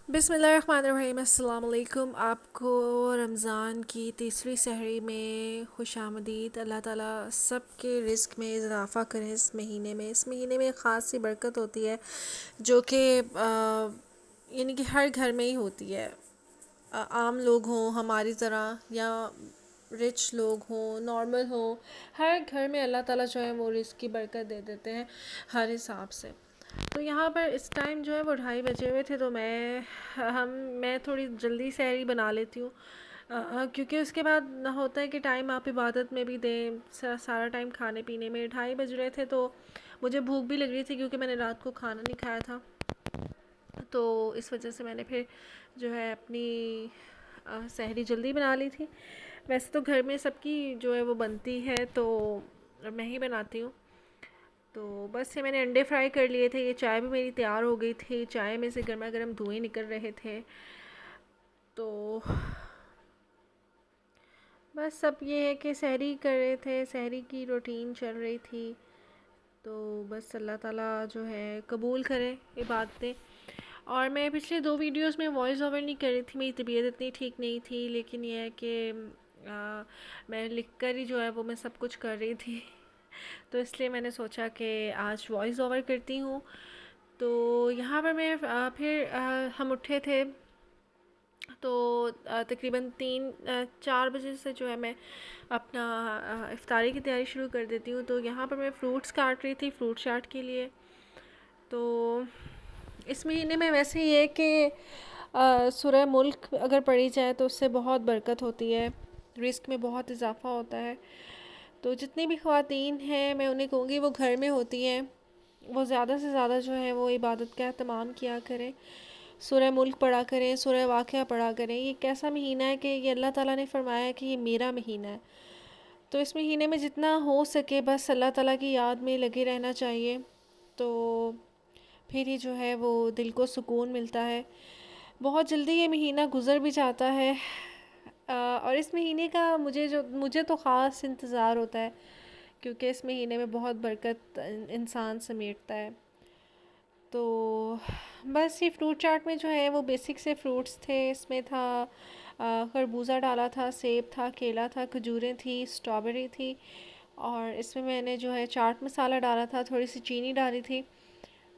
बिस्मिल्लाहिर्रहमानिर्रहीम अस्सलाम वालेकुम। आपको रमज़ान की तीसरी सहरी में खुशामदीद। अल्लाह ताला सब के रिज़्क़ में इज़ाफ़ा करें। इस महीने में ख़ास सी बरकत होती है जो कि यानी कि हर घर में ही होती है। आम लोग हों हमारी तरह या रिच लोग हों नॉर्मल हों, हर घर में अल्लाह ताला जो है वो रिज़्क़ की बरकत दे देते हैं हर हिसाब से। तो यहाँ पर इस टाइम जो है वो 2:30 बजे हुए थे, तो मैं थोड़ी जल्दी सहरी बना लेती हूँ क्योंकि उसके बाद ना होता है कि टाइम आप इबादत में भी दें, सारा टाइम खाने पीने में। 2:30 बज रहे थे तो मुझे भूख भी लग रही थी क्योंकि मैंने रात को खाना नहीं खाया था। तो इस वजह से मैंने फिर जो है अपनी सहरी जल्दी बना ली थी। वैसे तो घर में सबकी जो है वो बनती है, तो मैं ही बनाती हूँ। तो बस ये मैंने अंडे फ्राई कर लिए थे, ये चाय भी मेरी तैयार हो गई थी, चाय में से गर्मा गर्म धुएँ निकल रहे थे। तो बस अब ये है कि सहरी कर रहे थे, सहरी की रूटीन चल रही थी। तो बस अल्लाह ताला जो है कबूल करे इबादतें। और मैं पिछले 2 वीडियोस में वॉइस ओवर नहीं कर रही थी, मेरी तबीयत इतनी ठीक नहीं थी, लेकिन यह है कि मैं लिख कर ही जो है वो मैं सब कुछ कर रही थी। तो इसलिए मैंने सोचा कि आज वॉइस ओवर करती हूँ। तो यहाँ पर मैं फिर हम उठे थे, तो तकरीबन 3-4 बजे से जो है मैं अपना इफ्तारी की तैयारी शुरू कर देती हूँ। तो यहाँ पर मैं फ़्रूट्स काट रही थी फ्रूट चाट के लिए। तो इस महीने में वैसे ये है कि सूरह मुल्क अगर पढ़ी जाए तो उससे बहुत बरकत होती है, रिस्क में बहुत इजाफ़ा होता है। तो जितनी भी ख़वातीन हैं मैं उन्हें कहूँगी वो घर में होती हैं, वो ज़्यादा से ज़्यादा जो है वो इबादत का एहतमाम किया करें, सूरह मुल्क पढ़ा करें, सूरह वाक़िया पढ़ा करें। ये एक ऐसा महीना है कि ये अल्लाह ताला ने फ़रमाया है कि ये मेरा महीना है। तो इस महीने में जितना हो सके बस अल्लाह ताला की याद में लगे रहना चाहिए। तो फिर ही जो है वो दिल को सुकून मिलता है। बहुत जल्दी ये महीना गुज़र भी जाता है। और इस महीने का मुझे तो ख़ास इंतज़ार होता है क्योंकि इस महीने में बहुत बरकत इंसान समेटता है। तो बस ये फ्रूट चाट में जो है वो बेसिक से फ्रूट्स थे, इसमें था खरबूजा डाला था, सेब था, केला था, खजूरें थी, स्ट्रॉबेरी थी, और इसमें मैंने जो है चाट मसाला डाला था, थोड़ी सी चीनी डाली थी।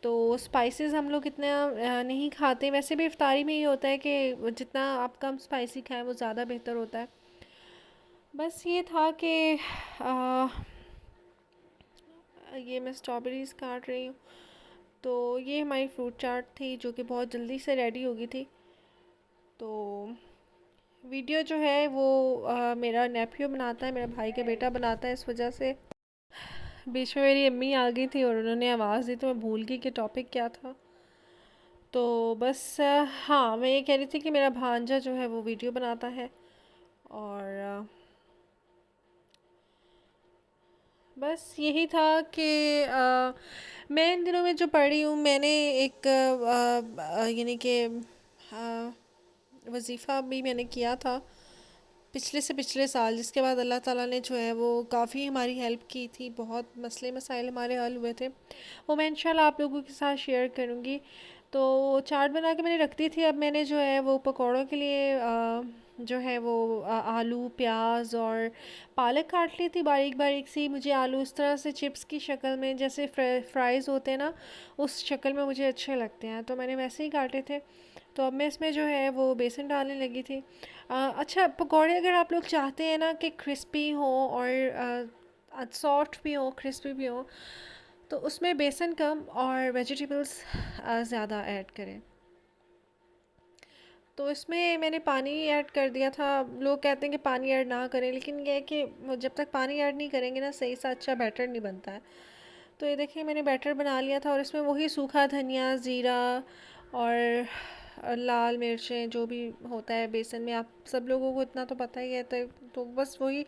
तो स्पाइसेस हम लोग इतना नहीं खाते, वैसे भी इफ्तारी में ये होता है कि जितना आप कम स्पाइसी खाएं वो ज़्यादा बेहतर होता है। बस ये था कि ये मैं स्ट्रॉबेरीज़ काट रही हूँ। तो ये हमारी फ्रूट चाट थी जो कि बहुत जल्दी से रेडी हो गई थी। तो वीडियो जो है वो मेरा नेफ्यू बनाता है, मेरा भाई का बेटा बनाता है, इस वजह से बीच में मेरी अम्मी आ गई थी और उन्होंने आवाज़ दी तो मैं भूल गई कि टॉपिक क्या था। तो बस हाँ, मैं ये कह रही थी कि मेरा भांजा जो है वो वीडियो बनाता है। और बस यही था कि मैं इन दिनों में जो पढ़ी हूँ, मैंने एक यानी कि वज़ीफ़ा भी मैंने किया था पिछले से पिछले साल, जिसके बाद अल्लाह ताला ने जो है वो काफ़ी हमारी हेल्प की थी, बहुत मसले मसाइल हमारे हल हुए थे। वो मैं इंशाल्लाह आप लोगों के साथ शेयर करूँगी। तो चाट बना के मैंने रख दी थी। अब मैंने जो है वो पकौड़ों के लिए जो है वो आलू प्याज और पालक काट ली थी बारीक बारीक सी। मुझे आलू इस तरह से चिप्स की शक्ल में, जैसे फ्राइज़ होते हैं ना, उस शक्ल में मुझे अच्छे लगते हैं, तो मैंने वैसे ही काटे थे। तो अब मैं इसमें जो है वो बेसन डालने लगी थी। अच्छा, पकौड़े अगर आप लोग चाहते हैं ना कि क्रिस्पी हो और सॉफ्ट भी हो क्रिस्पी भी हो, तो उसमें बेसन कम और वेजिटेबल्स ज़्यादा ऐड करें। तो इसमें मैंने पानी ऐड कर दिया था। लोग कहते हैं कि पानी ऐड ना करें, लेकिन ये है कि जब तक पानी ऐड नहीं करेंगे ना सही सा अच्छा बैटर नहीं बनता है। तो ये देखिए मैंने बैटर बना लिया था और इसमें वही सूखा धनिया, ज़ीरा और लाल मिर्चें जो भी होता है बेसन में, आप सब लोगों को इतना तो पता ही है। तो बस वही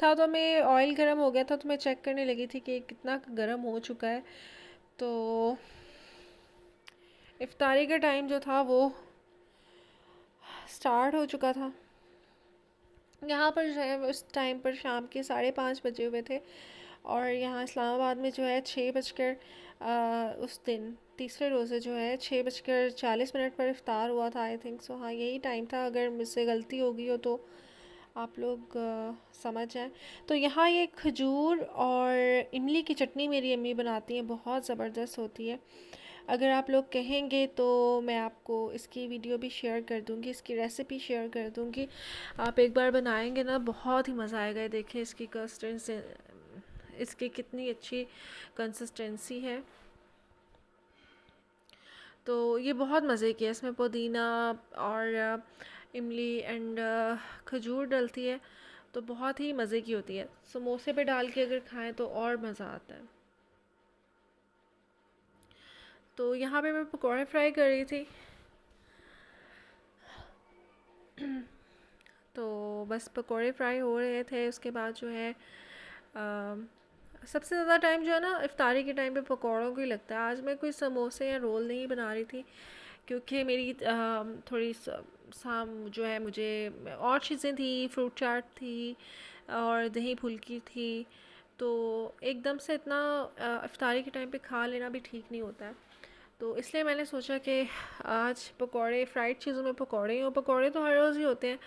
था। तो मैं ऑयल गर्म हो गया था तो मैं चेक करने लगी थी कि कितना गर्म हो चुका है। तो इफ्तारी का टाइम जो था वो स्टार्ट हो चुका था। यहाँ पर जो है उस टाइम पर शाम के 5:30 बजे हुए थे, और यहाँ इस्लामाबाद में जो है 6 बजकर उस दिन तीसरे रोज़े जो है 6:40 पर इफ़्तार हुआ था, आई थिंक सो। हाँ, यही टाइम था, अगर मुझसे गलती हो गई हो तो आप लोग समझ जाएं। तो यहाँ ये खजूर और इमली की चटनी मेरी अम्मी बनाती हैं, बहुत ज़बरदस्त होती है। अगर आप लोग कहेंगे तो मैं आपको इसकी वीडियो भी शेयर कर दूँगी, इसकी रेसिपी शेयर कर दूँगी। आप एक बार बनाएंगे ना, बहुत ही मज़ा आएगा। देखें इसकी कंसिस्टेंसी, इसकी कितनी अच्छी कंसिस्टेंसी है। तो ये बहुत मज़े की है, इसमें पुदीना और इमली एंड खजूर डलती है, तो बहुत ही मज़े की होती है। समोसे पे डाल के अगर खाएं तो और मज़ा आता है। तो यहाँ पे मैं पकौड़े फ्राई कर रही थी। तो बस पकौड़े फ्राई हो रहे थे, उसके बाद जो है सबसे ज़्यादा टाइम जो है ना इफ्तारी के टाइम पे पकौड़ों को ही लगता है। आज मैं कोई समोसे या रोल नहीं बना रही थी, क्योंकि मेरी थोड़ी शाम जो है, मुझे और चीज़ें थी, फ्रूट चाट थी और दही फुल्की थी। तो एकदम से इतना इफ्तारी के टाइम पे खा लेना भी ठीक नहीं होता है। तो इसलिए मैंने सोचा कि आज पकौड़े, फ्राइड चीज़ों में पकौड़े, और पकौड़े तो हर रोज़ ही होते हैं।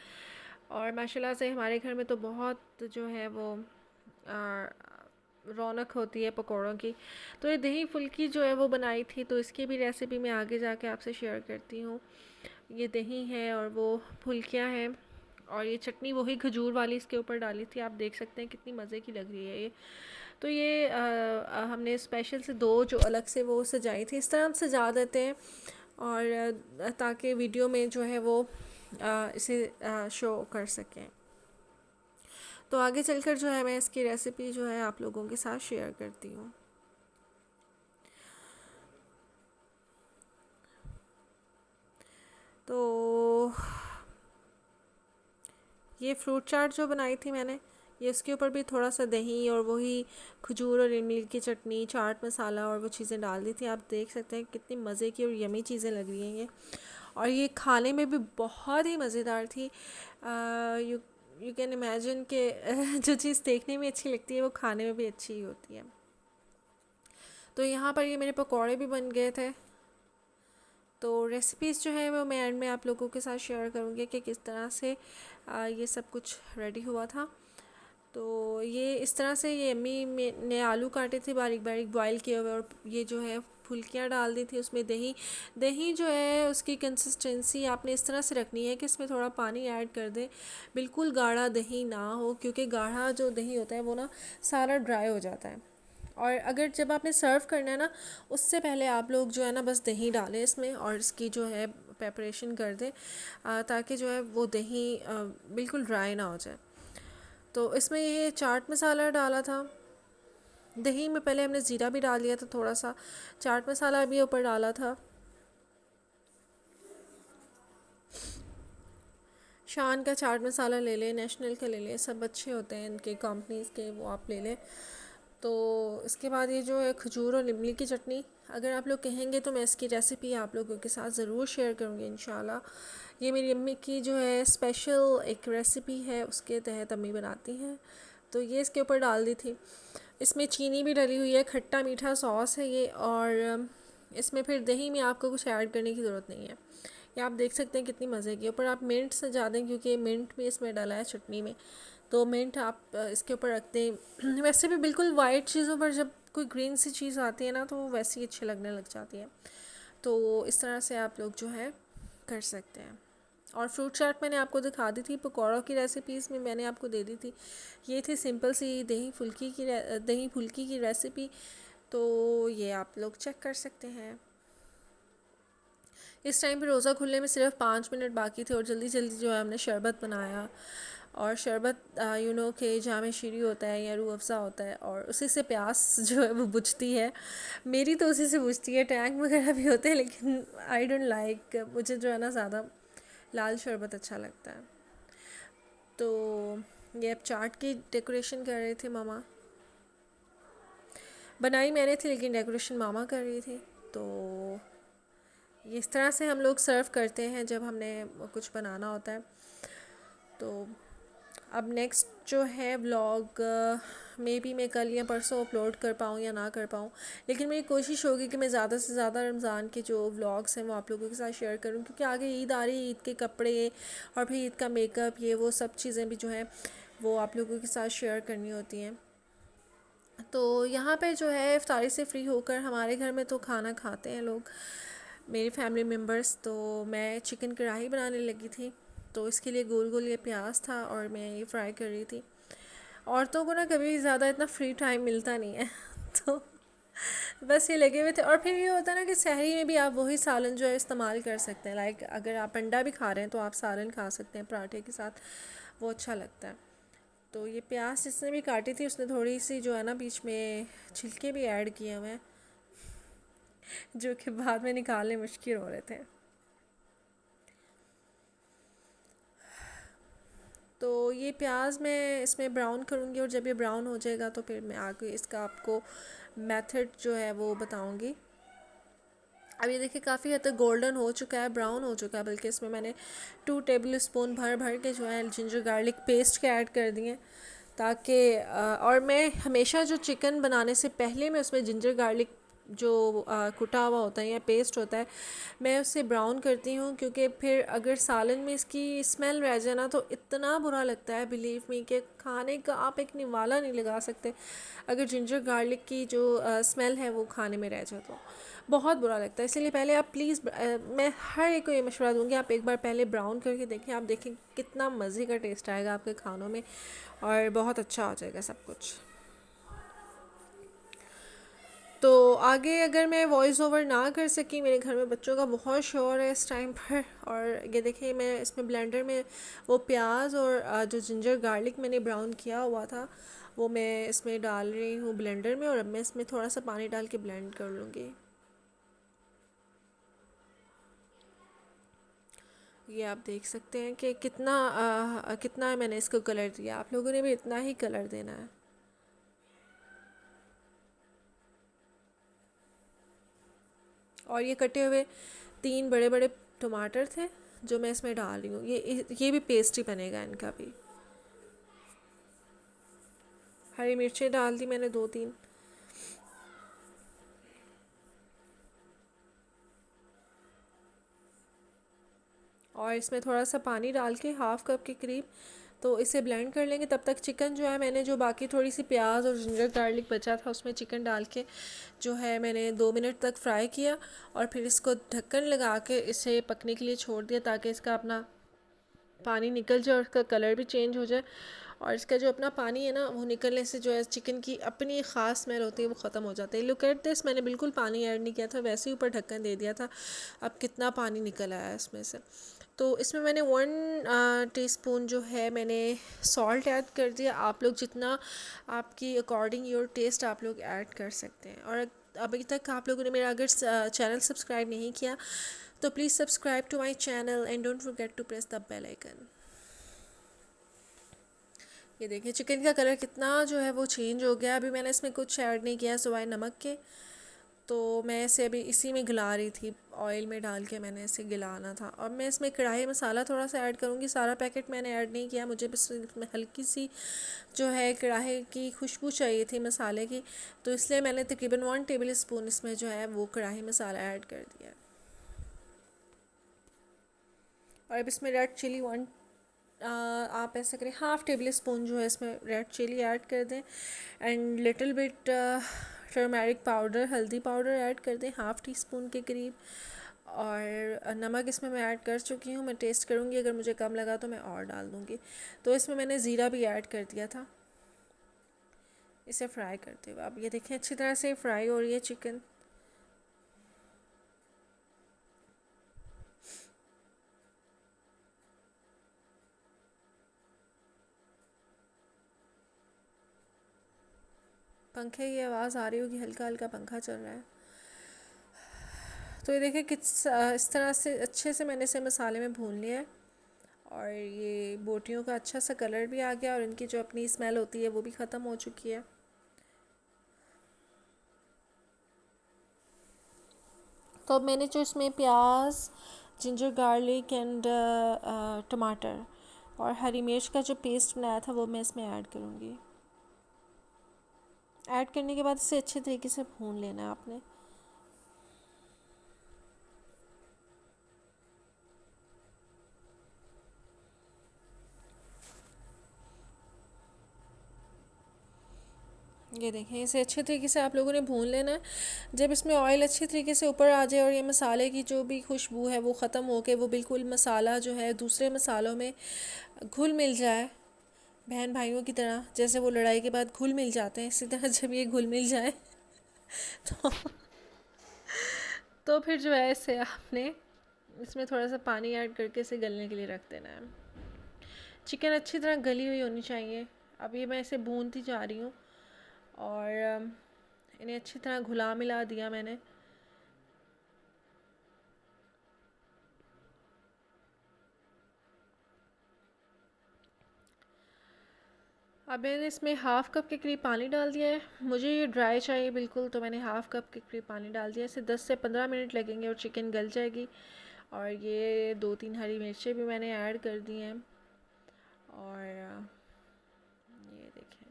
और माशाल्लाह से हमारे घर में तो बहुत जो है वो आ, रौनक होती है पकौड़ों की। तो ये दही फुल्की जो है वो बनाई थी, तो इसकी भी रेसिपी मैं आगे जाके आपसे शेयर करती हूँ। ये दही है और वो फुल्कियाँ हैं, और ये चटनी वही खजूर वाली इसके ऊपर डाली थी। आप देख सकते हैं कितनी मज़े की लग रही है ये। तो ये हमने स्पेशल से दो जो अलग से वो सजाई थी, इस तरह हम सजा देते हैं, और ताकि वीडियो में जो है वो इसे शो कर सकें। तो आगे चलकर जो है मैं इसकी रेसिपी जो है आप लोगों के साथ शेयर करती हूँ। तो ये फ्रूट चाट जो बनाई थी मैंने, ये इसके ऊपर भी थोड़ा सा दही और वही खजूर और इमली की चटनी, चाट मसाला और वो चीज़ें डाल दी थी। आप देख सकते हैं कितनी मज़े की और यमी चीज़ें लग रही हैं ये, और ये खाने में भी बहुत ही मज़ेदार थी। यू यू कैन इमेजिन कि जो चीज़ देखने में अच्छी लगती है वो खाने में भी अच्छी ही होती है। तो यहाँ पर ये मेरे पकौड़े भी बन गए थे। तो रेसिपीज़ जो है वो मैं एंड में आप लोगों के साथ शेयर करूँगी कि किस तरह से ये सब कुछ रेडी हुआ था। तो ये इस तरह से ये अम्मी ने आलू काटे थे बारीक बारीक बॉईल किए हुए, और ये जो है फुल्कियाँ डाल दी थी उसमें। दही दही जो है उसकी कंसिस्टेंसी आपने इस तरह से रखनी है कि इसमें थोड़ा पानी ऐड कर दें, बिल्कुल गाढ़ा दही ना हो, क्योंकि गाढ़ा जो दही होता है वो ना सारा ड्राई हो जाता है। और अगर जब आपने सर्व करना है ना, उससे पहले आप लोग जो है ना बस दही डालें इसमें, और इसकी जो है प्रेपरेशन कर दें, ताकि जो है वो दही बिल्कुल ड्राई ना हो जाए। तो इसमें ये चाट मसाला डाला था, दही में पहले हमने ज़ीरा भी डाल दिया था थोड़ा सा, चाट मसाला भी ऊपर डाला था। शान का चाट मसाला ले लें, नेशनल का ले लें, सब अच्छे होते हैं इनके कंपनीज़ के, वो आप ले लें। तो इसके बाद ये जो है खजूर और इमली की चटनी, अगर आप लोग कहेंगे तो मैं इसकी रेसिपी आप लोगों के साथ ज़रूर शेयर करूँगी इंशाल्लाह। ये मेरी अम्मी की जो है स्पेशल एक रेसिपी है, उसके तहत अम्मी बनाती हैं। तो ये इसके ऊपर डाल दी थी। इसमें चीनी भी डली हुई है, खट्टा मीठा सॉस है ये, और इसमें फिर दही में आपको कुछ ऐड करने की ज़रूरत नहीं है। ये आप देख सकते हैं कितनी मज़े की। ऊपर आप मिंट सजा दें, क्योंकि मिंट भी इसमें डाला है चटनी में, तो मिंट आप इसके ऊपर रख दें। वैसे भी बिल्कुल वाइट चीज़ों पर जब कोई ग्रीन सी चीज़ आती है ना, तो वो वैसे ही अच्छी लगने लग जाती है। तो इस तरह से आप लोग जो है कर सकते हैं। और फ्रूट चाट मैंने आपको दिखा दी थी, पकौड़ों की रेसिपीज़ में मैंने आपको दे दी थी। ये थी सिंपल सी दही फुल्की की रेसिपी। तो ये आप लोग चेक कर सकते हैं। इस टाइम पे रोज़ा खुलने में सिर्फ 5 मिनट बाकी थे, और जल्दी जल्दी जो है हमने शरबत बनाया। और शरबत यू नो के जामे शीरी होता है या रूह अफ़ज़ा होता है, और उसी से प्यास जो है वो बुझती है। मेरी तो उसी से बुझती है, टैंक वगैरह भी होते हैं, लेकिन आई डोंट लाइक, मुझे जो है ना ज़्यादा लाल शरबत अच्छा लगता है। तो ये अब चाट की डेकोरेशन कर रहे थे मामा, बनाई मैंने थी लेकिन डेकोरेशन मामा कर रही थी। तो इस तरह से हम लोग सर्व करते हैं जब हमने कुछ बनाना होता है। तो अब नेक्स्ट जो है व्लॉग मे बी मैं कल या परसों अपलोड कर पाऊँ या ना कर पाऊँ, लेकिन मेरी कोशिश होगी कि मैं ज़्यादा से ज़्यादा रमज़ान के जो व्लॉग्स हैं वो आप लोगों के साथ शेयर करूँ, क्योंकि आगे ईद आ रही है, ईद के कपड़े और फिर ईद का मेकअप, ये वो सब चीज़ें भी जो है वो आप लोगों के साथ शेयर करनी होती हैं। तो यहाँ पे जो है इफ्तारी से फ्री होकर हमारे घर में तो खाना खाते हैं लोग, मेरी फैमिली मेम्बर्स। तो मैं चिकन कढ़ाई बनाने लगी थी, तो इसके लिए गोल गोल ये प्याज था और मैं ये फ्राई कर रही थी। औरतों को ना कभी ज़्यादा इतना फ्री टाइम मिलता नहीं है तो बस ये लगे हुए थे। और फिर ये होता है ना कि सहरी में भी आप वही सालन जो है इस्तेमाल कर सकते हैं, लाइक अगर आप अंडा भी खा रहे हैं तो आप सालन खा सकते हैं पराठे के साथ, वो अच्छा लगता है। तो ये प्याज जिसने भी काटी थी उसने थोड़ी सी जो है ना बीच में छिलके भी ऐड किए हुए हैं, जो कि बाद में निकालने मुश्किल हो रहे थे। तो ये प्याज मैं इसमें ब्राउन करूँगी, और जब ये ब्राउन हो जाएगा तो फिर मैं आगे इसका आपको मेथड जो है वो बताऊँगी। अब ये देखिए काफ़ी हद तक गोल्डन हो चुका है, ब्राउन हो चुका है, बल्कि इसमें मैंने 2 टेबल स्पून भर भर के जो है जिंजर गार्लिक पेस्ट के ऐड कर दिए, ताकि और मैं हमेशा जो चिकन बनाने से पहले मैं उसमें जिंजर गार्लिक जो कुटा हुआ होता है या पेस्ट होता है मैं उससे ब्राउन करती हूँ, क्योंकि फिर अगर सालन में इसकी स्मेल रह जाए ना तो इतना बुरा लगता है, बिलीव मी, कि खाने का आप एक निवाला नहीं लगा सकते अगर जिंजर गार्लिक की जो स्मेल है वो खाने में रह जाए तो बहुत बुरा लगता है। इसलिए पहले आप प्लीज़, मैं हर एक को ये मशवरा दूँगी, आप एक बार पहले ब्राउन करके देखें, आप देखें कितना मज़े का टेस्ट आएगा आपके खानों में और बहुत अच्छा हो जाएगा सब कुछ। तो आगे अगर मैं वॉइस ओवर ना कर सकी, मेरे घर में बच्चों का बहुत शोर है इस टाइम पर, और ये देखिए मैं इसमें ब्लेंडर में वो प्याज और जो जिंजर गार्लिक मैंने ब्राउन किया हुआ था वो मैं इसमें डाल रही हूँ ब्लेंडर में, और अब मैं इसमें थोड़ा सा पानी डाल के ब्लेंड कर लूँगी। ये आप देख सकते हैं कि कितना मैंने इसको कलर दिया, आप लोगों ने भी इतना ही कलर देना है। और ये कटे हुए 3 बड़े बड़े टमाटर थे जो मैं इसमें डाल रही हूँ, ये भी पेस्ट ही बनेगा इनका भी। हरी मिर्चें डाल दी मैंने 2-3। और इसमें थोड़ा सा पानी डाल के 1/2 कप के करीब, तो इसे ब्लेंड कर लेंगे। तब तक चिकन जो है मैंने जो बाकी थोड़ी सी प्याज और जिंजर गार्लिक बचा था उसमें चिकन डाल के जो है मैंने 2 मिनट तक फ्राई किया, और फिर इसको ढक्कन लगा के इसे पकने के लिए छोड़ दिया ताकि इसका अपना पानी निकल जाए और इसका कलर भी चेंज हो जाए, और इसका जो अपना पानी है ना वो निकलने से जो है चिकन की अपनी ख़ास स्मेल होती है वो ख़त्म हो जाती है। लुक एट दिस, मैंने बिल्कुल पानी ऐड नहीं किया था, वैसे ही ऊपर ढक्कन दे दिया था। अब कितना पानी निकल आया है इसमें से। तो इसमें मैंने 1 टीस्पून जो है मैंने सॉल्ट ऐड कर दिया। आप लोग जितना आपकी अकॉर्डिंग योर टेस्ट आप लोग ऐड कर सकते हैं। और अभी तक आप लोगों ने मेरा अगर चैनल सब्सक्राइब नहीं किया तो please subscribe to my channel and don't forget to press the bell icon. ये देखिए चिकन का कलर कितना जो है वो चेंज हो गया। अभी मैंने इसमें कुछ ऐड नहीं किया सिवाय नमक के, तो मैं इसे अभी इसी में गला रही थी, ऑयल में डाल के मैंने इसे गलाना था। और मैं इसमें कढ़ाई मसाला थोड़ा सा ऐड करूँगी, सारा पैकेट मैंने ऐड नहीं किया, मुझे बस इसमें हल्की सी जो है कढ़ाई की खुशबू चाहिए थी मसाले की, तो इसलिए मैंने तकरीबन 1 टेबल स्पून इसमें जो है वो कढ़ाई मसाला ऐड कर दिया। और अब इसमें रेड चिली आप ऐसा करें 1/2 टेबल स्पून जो है इसमें रेड चिली ऐड कर दें, and little bit turmeric powder, हल्दी पाउडर ऐड कर दें 1/2 टीस्पून के करीब। और नमक इसमें मैं ऐड कर चुकी हूँ, मैं टेस्ट करूँगी, अगर मुझे कम लगा तो मैं और डाल दूँगी। तो इसमें मैंने ज़ीरा भी ऐड कर दिया था। इसे फ्राई करते हुए अब ये देखें अच्छी तरह से फ्राई हो रही है चिकन। पंखे की आवाज़ आ रही होगी, हल्का हल्का पंखा चल रहा है। तो ये देखिए किस इस तरह से अच्छे से मैंने इसे मसाले में भून लिया है, और ये बोटियों का अच्छा सा कलर भी आ गया और इनकी जो अपनी स्मेल होती है वो भी ख़त्म हो चुकी है। तो अब मैंने जो इसमें प्याज, जिंजर गार्लिक एंड टमाटर और हरी मिर्च का जो पेस्ट बनाया था वो मैं इसमें ऐड करूँगी। ऐड करने के बाद इसे अच्छे तरीके से भून लेना है आपने। ये देखें, इसे अच्छे तरीके से आप लोगों ने भून लेना है। जब इसमें ऑयल अच्छी तरीके से ऊपर आ जाए और ये मसाले की जो भी खुशबू है वो ख़त्म हो के वो बिल्कुल मसाला जो है दूसरे मसालों में घुल मिल जाए, बहन भाइयों की तरह, जैसे वो लड़ाई के बाद घुल मिल जाते हैं, इसी तरह जब ये घुल मिल जाए तो तो फिर जो है इसे आपने इसमें थोड़ा सा पानी ऐड करके इसे गलने के लिए रख देना है। चिकन अच्छी तरह गली हुई होनी चाहिए। अब ये मैं इसे भूनती जा रही हूँ और इन्हें अच्छी तरह घुला मिला दिया मैंने। अब मैंने इसमें हाफ़ कप के करीब पानी डाल दिया है। मुझे ये ड्राई चाहिए बिल्कुल, तो मैंने हाफ़ कप के करीब पानी डाल दिया। इसे 10 से 15 मिनट लगेंगे और चिकन गल जाएगी। और ये 2-3 हरी मिर्चें भी मैंने ऐड कर दी हैं। और ये देखें,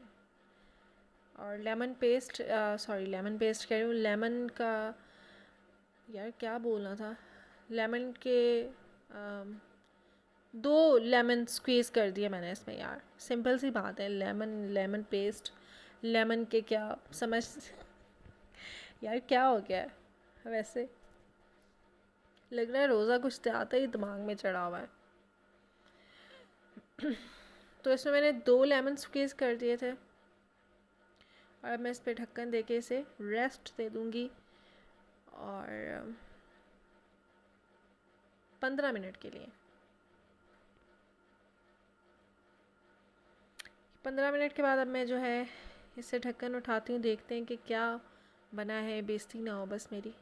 और lemon paste, sorry lemon paste कह रही हूँ, लेमन का, यार क्या बोलना था, लेमन के 2 लेमन स्क्वीज़ कर दिए मैंने इसमें। यार सिंपल सी बात है, लेमन लेमन पेस्ट, लेमन के क्या समझ यार क्या हो गया है वैसे, लग रहा है रोज़ा कुछ आता ही दिमाग में चढ़ा हुआ है। तो इसमें मैंने 2 लेमन स्क्वीज़ कर दिए थे और अब मैं इस पर ढक्कन दे के इसे रेस्ट दे दूँगी और 15 मिनट के लिए। 15 मिनट के बाद अब मैं जो है इससे ढक्कन उठाती हूँ, देखते हैं कि क्या बना है, बेइज्जती ना हो बस मेरी।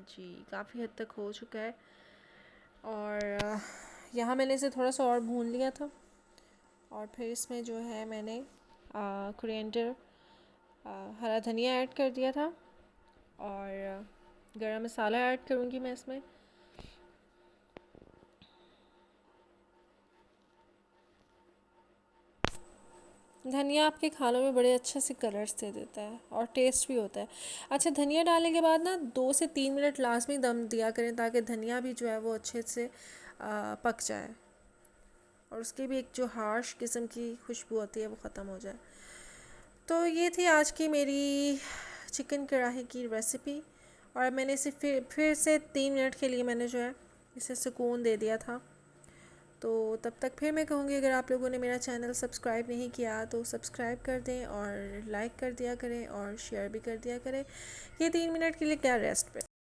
जी काफ़ी हद तक हो चुका है और यहाँ मैंने इसे थोड़ा सा और भून लिया था और फिर इसमें जो है मैंने कोरिएंडर, हरा धनिया ऐड कर दिया था और गरम मसाला ऐड करूँगी मैं इसमें। धनिया आपके खानों में बड़े अच्छे से कलर्स दे देता है और टेस्ट भी होता है। अच्छा, धनिया डालने के बाद ना 2 से 3 मिनट लाजमी दम दिया करें ताकि धनिया भी जो है वो अच्छे से पक जाए और उसकी भी एक जो हार्श किस्म की खुशबू होती है वो ख़त्म हो जाए। तो ये थी आज की मेरी चिकन कढ़ाई की रेसिपी और मैंने इसे फिर से 3 मिनट के लिए मैंने जो है इसे सुकून दे दिया था। तो तब तक फिर मैं कहूँगी, अगर आप लोगों ने मेरा चैनल सब्सक्राइब नहीं किया तो सब्सक्राइब कर दें और लाइक कर दिया करें और शेयर भी कर दिया करें। ये 3 मिनट के लिए क्या रेस्ट पे।